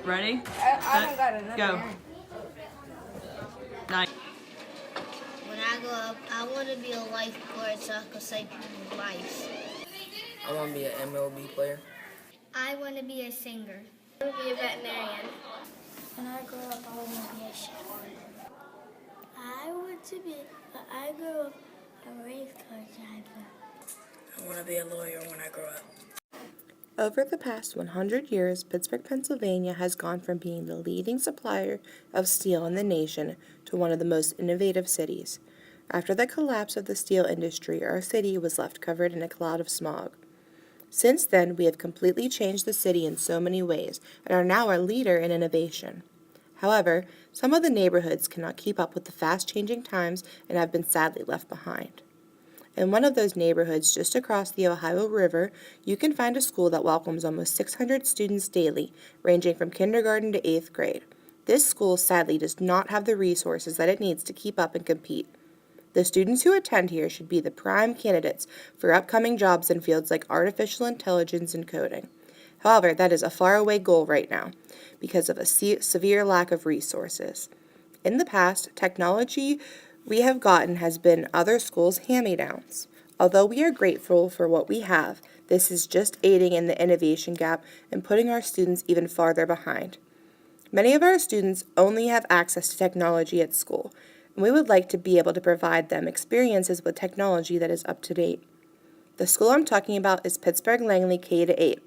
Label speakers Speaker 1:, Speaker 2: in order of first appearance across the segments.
Speaker 1: Ready?
Speaker 2: I haven't got another
Speaker 1: Go.
Speaker 2: one.
Speaker 1: 9.
Speaker 3: When I grow up, I want to be a lifeguard so I can save people's lives.
Speaker 4: I want to be an MLB player.
Speaker 3: I want to be a singer. I want to be a veterinarian.
Speaker 5: When I grow up, I want to be a chef. I want to be, but I grew up a race car driver.
Speaker 4: I want to be a lawyer when I grow up.
Speaker 6: Over the past 100 years, Pittsburgh, Pennsylvania has gone from being the leading supplier of steel in the nation to one of the most innovative cities. After the collapse of the steel industry, our city was left covered in a cloud of smog. Since then, we have completely changed the city in so many ways and are now a leader in innovation. However, some of the neighborhoods cannot keep up with the fast-changing times and have been sadly left behind. In one of those neighborhoods just across the Ohio River, you can find a school that welcomes almost 600 students daily, ranging from kindergarten to 8th grade. This school sadly does not have the resources that it needs to keep up and compete. The students who attend here should be the prime candidates for upcoming jobs in fields like artificial intelligence and coding. However, that is a faraway goal right now because of a severe lack of resources. In the past, technology we have gotten has been other schools' hand-me-downs. Although we are grateful for what we have, this is just aiding in the innovation gap and putting our students even farther behind. Many of our students only have access to technology at school, and we would like to be able to provide them experiences with technology that is up to date. The school I'm talking about is Pittsburgh Langley K-8.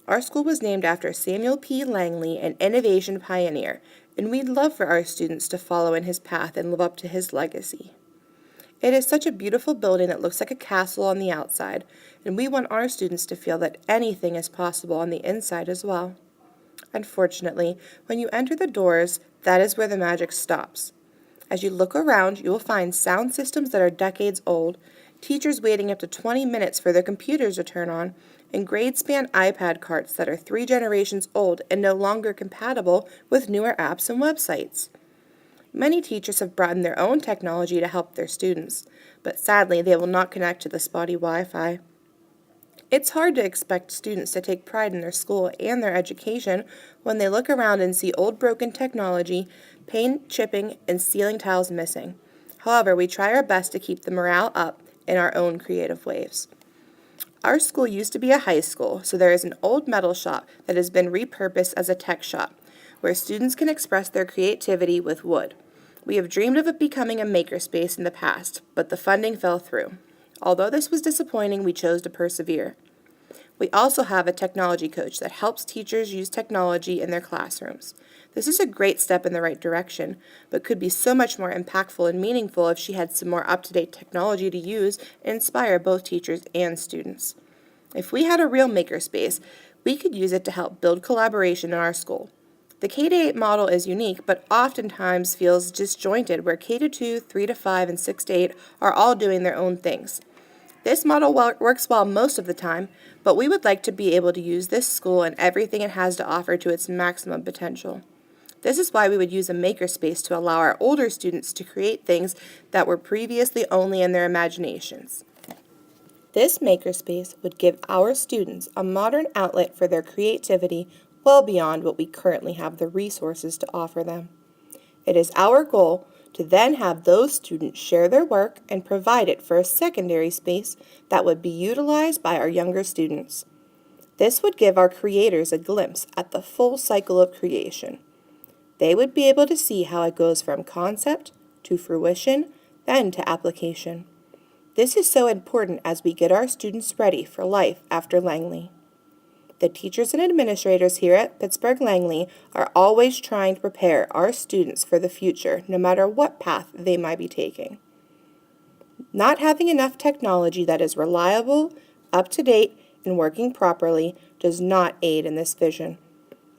Speaker 6: Our school was named after Samuel P. Langley, an innovation pioneer, and we'd love for our students to follow in his path and live up to his legacy. It is such a beautiful building that looks like a castle on the outside, and we want our students to feel that anything is possible on the inside as well. Unfortunately, when you enter the doors, that is where the magic stops. As you look around, you will find sound systems that are decades old, teachers waiting up to 20 minutes for their computers to turn on, and grade-span iPad carts that are 3 generations old and no longer compatible with newer apps and websites. Many teachers have brought in their own technology to help their students, but sadly they will not connect to the spotty Wi-Fi. It's hard to expect students to take pride in their school and their education when they look around and see old broken technology, paint chipping, and ceiling tiles missing. However, we try our best to keep the morale up in our own creative ways. Our school used to be a high school, so there is an old metal shop that has been repurposed as a tech shop, where students can express their creativity with wood. We have dreamed of it becoming a makerspace in the past, but the funding fell through. Although this was disappointing, we chose to persevere. We also have a technology coach that helps teachers use technology in their classrooms. This is a great step in the right direction, but could be so much more impactful and meaningful if she had some more up-to-date technology to use and inspire both teachers and students. If we had a real makerspace, we could use it to help build collaboration in our school. The K-8 model is unique, but oftentimes feels disjointed, where K-2, 3-5, and 6-8 are all doing their own things. This model works well most of the time, but we would like to be able to use this school and everything it has to offer to its maximum potential. This is why we would use a makerspace to allow our older students to create things that were previously only in their imaginations. This makerspace would give our students a modern outlet for their creativity well beyond what we currently have the resources to offer them. It is our goal to then have those students share their work and provide it for a secondary space that would be utilized by our younger students. This would give our creators a glimpse at the full cycle of creation. They would be able to see how it goes from concept to fruition, then to application. This is so important as we get our students ready for life after Langley. The teachers and administrators here at Pittsburgh Langley are always trying to prepare our students for the future, no matter what path they might be taking. Not having enough technology that is reliable, up-to-date, and working properly does not aid in this vision.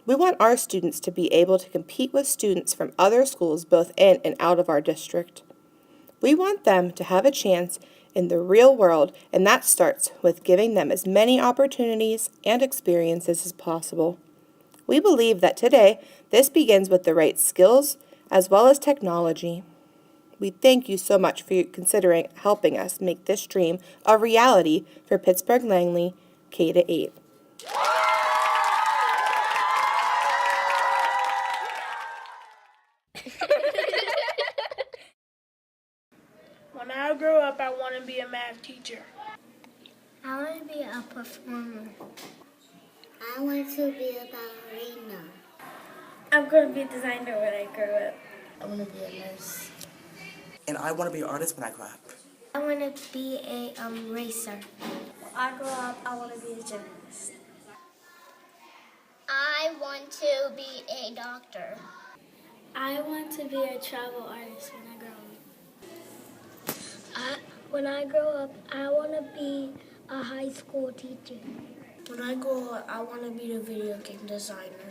Speaker 6: We want our students to be able to compete with students from other schools both in and out of our district. We want them to have a chance in the real world, and that starts with giving them as many opportunities and experiences as possible. We believe that today, this begins with the right skills as well as technology. We thank you so much for considering helping us make this dream a reality for Pittsburgh Langley K-8.
Speaker 2: grow up, I want to be a math teacher.
Speaker 5: I want to be a performer.
Speaker 3: I want to be a ballerina.
Speaker 5: I'm going to be a designer when I grow up.
Speaker 3: I want to be a nurse.
Speaker 7: And I want to be an artist when I grow up.
Speaker 5: I want to be a racer. When I grow up, I want to be a gymnast.
Speaker 3: I want to be a doctor.
Speaker 5: I want to be a travel artist when I grow up. When I grow up, I want to be a high school teacher.
Speaker 2: When I grow up, I want to be a video game designer.